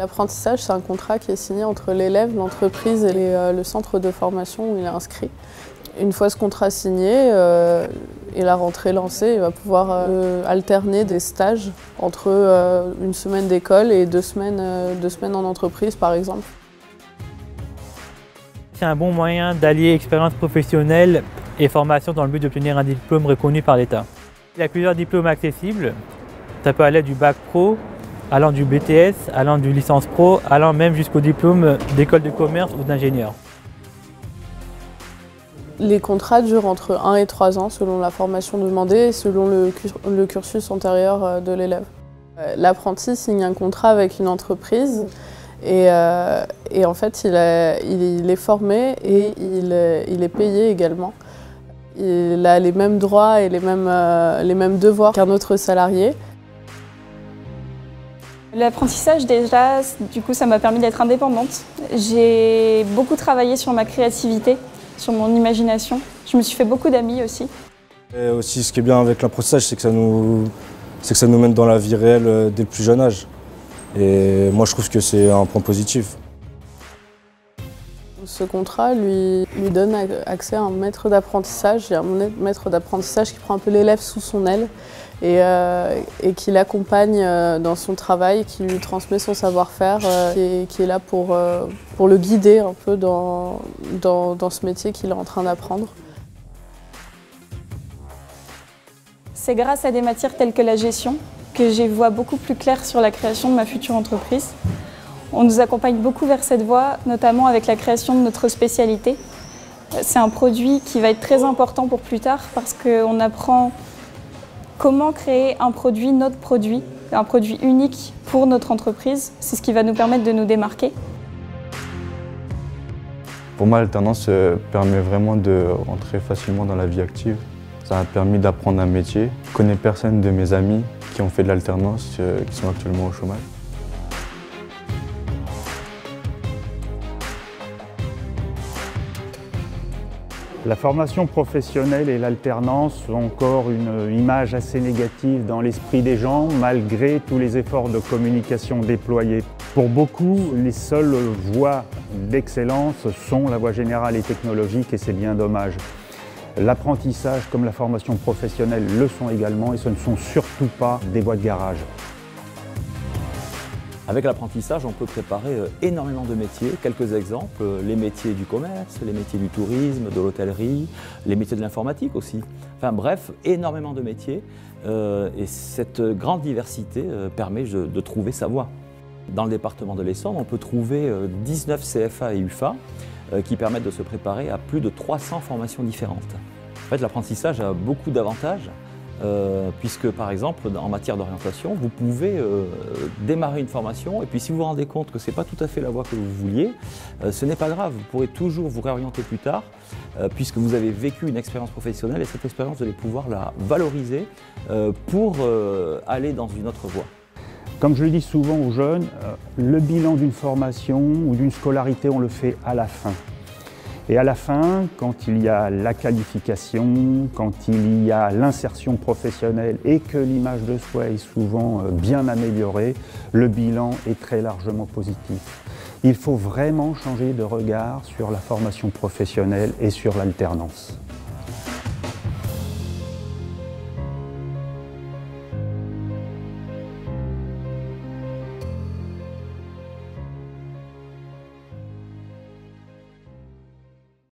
L'apprentissage, c'est un contrat qui est signé entre l'élève, l'entreprise et le centre de formation où il est inscrit. Une fois ce contrat signé et la rentrée lancée, il va pouvoir alterner des stages entre une semaine d'école et deux semaines en entreprise, par exemple. C'est un bon moyen d'allier expérience professionnelle et formation dans le but d'obtenir un diplôme reconnu par l'État. Il y a plusieurs diplômes accessibles. Ça peut aller du bac pro, allant du BTS, allant du licence pro, allant même jusqu'au diplôme d'école de commerce ou d'ingénieur. Les contrats durent entre 1 et 3 ans selon la formation demandée et selon le cursus antérieur de l'élève. L'apprenti signe un contrat avec une entreprise et en fait il est formé et il est payé également. Il a les mêmes droits et les mêmes devoirs qu'un autre salarié. L'apprentissage déjà, du coup ça m'a permis d'être indépendante. J'ai beaucoup travaillé sur ma créativité, sur mon imagination. Je me suis fait beaucoup d'amis aussi. Et aussi ce qui est bien avec l'apprentissage, c'est que ça nous mène dans la vie réelle dès le plus jeune âge. Et moi je trouve que c'est un point positif. Ce contrat lui donne accès à un maître d'apprentissage. Il y a un maître d'apprentissage qui prend un peu l'élève sous son aile et qui l'accompagne dans son travail, qui lui transmet son savoir-faire, qui est là pour le guider un peu dans ce métier qu'il est en train d'apprendre. C'est grâce à des matières telles que la gestion que j'y vois beaucoup plus clair sur la création de ma future entreprise. On nous accompagne beaucoup vers cette voie, notamment avec la création de notre spécialité. C'est un produit qui va être très important pour plus tard parce qu'on apprend comment créer un produit, notre produit, un produit unique pour notre entreprise. C'est ce qui va nous permettre de nous démarquer. Pour moi, l'alternance permet vraiment de rentrer facilement dans la vie active. Ça m'a permis d'apprendre un métier. Je connais personne de mes amis qui ont fait de l'alternance, qui sont actuellement au chômage. La formation professionnelle et l'alternance ont encore une image assez négative dans l'esprit des gens, malgré tous les efforts de communication déployés. Pour beaucoup, les seules voies d'excellence sont la voie générale et technologique, et c'est bien dommage. L'apprentissage comme la formation professionnelle le sont également, et ce ne sont surtout pas des voies de garage. Avec l'apprentissage, on peut préparer énormément de métiers. Quelques exemples, les métiers du commerce, les métiers du tourisme, de l'hôtellerie, les métiers de l'informatique aussi. Enfin bref, énormément de métiers. Et cette grande diversité permet de trouver sa voie. Dans le département de l'Essonne, on peut trouver 19 CFA et UFA qui permettent de se préparer à plus de 300 formations différentes. En fait, l'apprentissage a beaucoup d'avantages. Puisque par exemple en matière d'orientation, vous pouvez démarrer une formation et puis si vous vous rendez compte que ce n'est pas tout à fait la voie que vous vouliez, ce n'est pas grave, vous pourrez toujours vous réorienter plus tard puisque vous avez vécu une expérience professionnelle et cette expérience vous allez pouvoir la valoriser pour aller dans une autre voie. Comme je le dis souvent aux jeunes, le bilan d'une formation ou d'une scolarité, on le fait à la fin. Et à la fin, quand il y a la qualification, quand il y a l'insertion professionnelle et que l'image de soi est souvent bien améliorée, le bilan est très largement positif. Il faut vraiment changer de regard sur la formation professionnelle et sur l'alternance.